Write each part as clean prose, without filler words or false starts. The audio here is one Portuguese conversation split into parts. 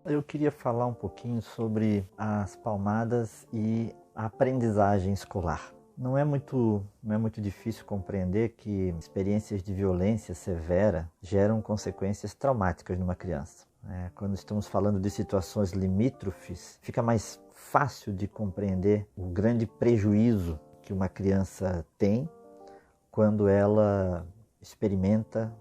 Eu queria falar um pouquinho sobre as palmadas e a aprendizagem escolar. Não é muito difícil compreender que experiências de violência severa geram consequências traumáticas numa criança. Quando estamos falando de situações limítrofes, fica mais fácil de compreender o grande prejuízo que uma criança tem quando ela experimenta,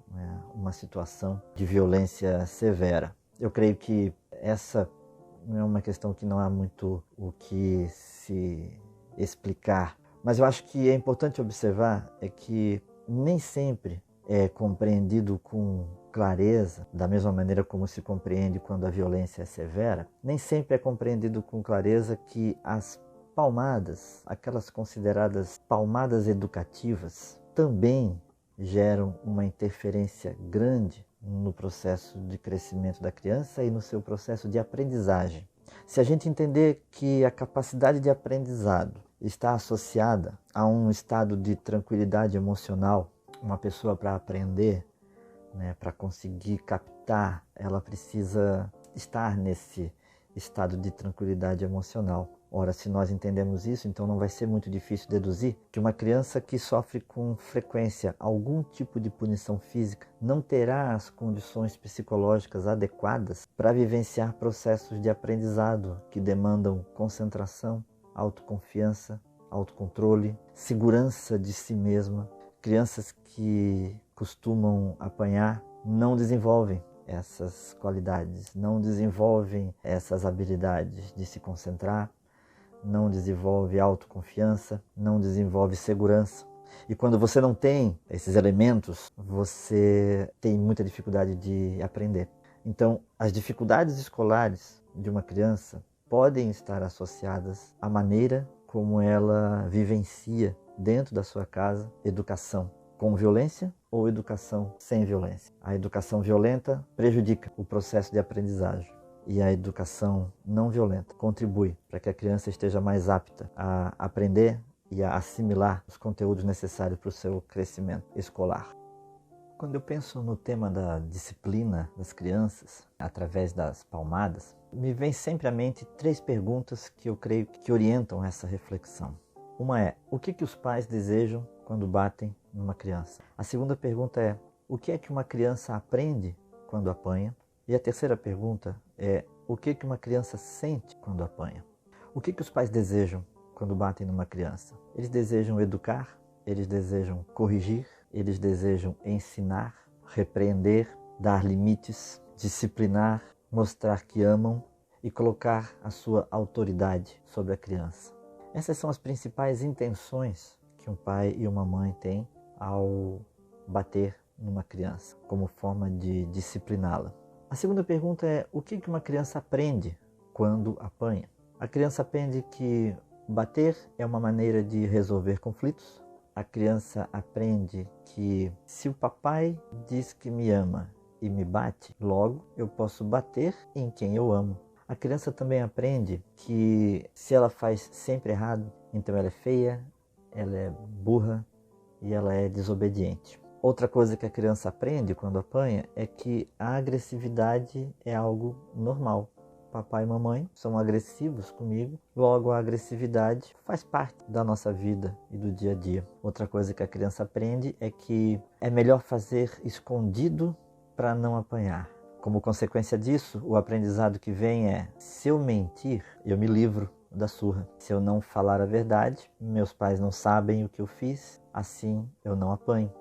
uma situação de violência severa. Eu creio que essa não é uma questão que não há muito o que se explicar, mas eu acho que é importante observar que nem sempre é compreendido com clareza, da mesma maneira como se compreende quando a violência é severa, nem sempre é compreendido com clareza que as palmadas, aquelas consideradas palmadas educativas, também geram uma interferência grande no processo de crescimento da criança e no seu processo de aprendizagem. Se a gente entender que a capacidade de aprendizado está associada a um estado de tranquilidade emocional, uma pessoa para aprender, para conseguir captar, ela precisa estar nesse estado de tranquilidade emocional. Ora, se nós entendemos isso, então não vai ser muito difícil deduzir que uma criança que sofre com frequência algum tipo de punição física não terá as condições psicológicas adequadas para vivenciar processos de aprendizado que demandam concentração, autoconfiança, autocontrole, segurança de si mesma. Crianças que costumam apanhar não desenvolvem essas qualidades, não desenvolvem essas habilidades de se concentrar, não desenvolve autoconfiança, não desenvolve segurança. E quando você não tem esses elementos, você tem muita dificuldade de aprender. Então, as dificuldades escolares de uma criança podem estar associadas à maneira como ela vivencia dentro da sua casa educação com violência ou educação sem violência. A educação violenta prejudica o processo de aprendizagem. E a educação não violenta contribui para que a criança esteja mais apta a aprender e a assimilar os conteúdos necessários para o seu crescimento escolar. Quando eu penso no tema da disciplina das crianças, através das palmadas, me vem sempre à mente 3 perguntas que eu creio que orientam essa reflexão. Uma é, o que os pais desejam quando batem numa criança? A segunda pergunta é, o que é que uma criança aprende quando apanha? E a terceira pergunta é, o que uma criança sente quando apanha? O que os pais desejam quando batem numa criança? Eles desejam educar, eles desejam corrigir, eles desejam ensinar, repreender, dar limites, disciplinar, mostrar que amam e colocar a sua autoridade sobre a criança. Essas são as principais intenções que um pai e uma mãe têm ao bater numa criança, como forma de discipliná-la. A segunda pergunta é, o que uma criança aprende quando apanha? A criança aprende que bater é uma maneira de resolver conflitos. A criança aprende que se o papai diz que me ama e me bate, logo eu posso bater em quem eu amo. A criança também aprende que se ela faz sempre errado, então ela é feia, ela é burra e ela é desobediente. Outra coisa que a criança aprende quando apanha é que a agressividade é algo normal. Papai e mamãe são agressivos comigo, logo a agressividade faz parte da nossa vida e do dia a dia. Outra coisa que a criança aprende é que é melhor fazer escondido para não apanhar. Como consequência disso, o aprendizado que vem é, se eu mentir, eu me livro da surra. Se eu não falar a verdade, meus pais não sabem o que eu fiz, assim eu não apanho.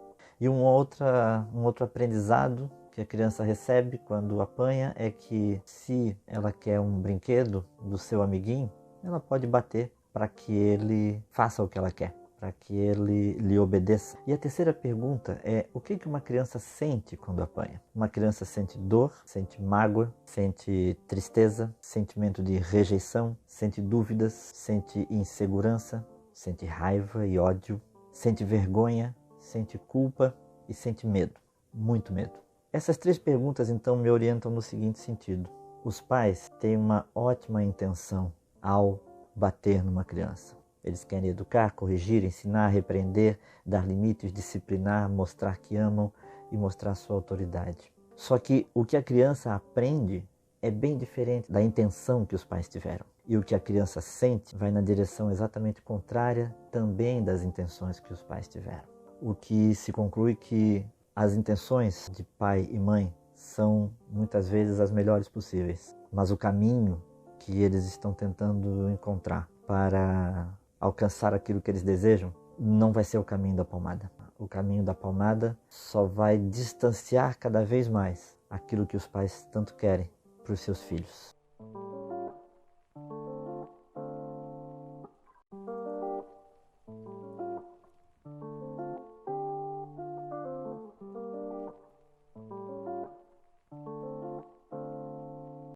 E um outro aprendizado que a criança recebe quando apanha é que se ela quer um brinquedo do seu amiguinho, ela pode bater para que ele faça o que ela quer, para que ele lhe obedeça. E a terceira pergunta é, o que uma criança sente quando apanha? Uma criança sente dor, sente mágoa, sente tristeza, sentimento de rejeição, sente dúvidas, sente insegurança, sente raiva e ódio, sente vergonha, sente culpa e sente medo, muito medo. Essas 3 perguntas então me orientam no seguinte sentido. Os pais têm uma ótima intenção ao bater numa criança. Eles querem educar, corrigir, ensinar, repreender, dar limites, disciplinar, mostrar que amam e mostrar sua autoridade. Só que o que a criança aprende é bem diferente da intenção que os pais tiveram. E o que a criança sente vai na direção exatamente contrária também das intenções que os pais tiveram. O que se conclui que as intenções de pai e mãe são muitas vezes as melhores possíveis, mas o caminho que eles estão tentando encontrar para alcançar aquilo que eles desejam não vai ser o caminho da palmada. O caminho da palmada só vai distanciar cada vez mais aquilo que os pais tanto querem para os seus filhos.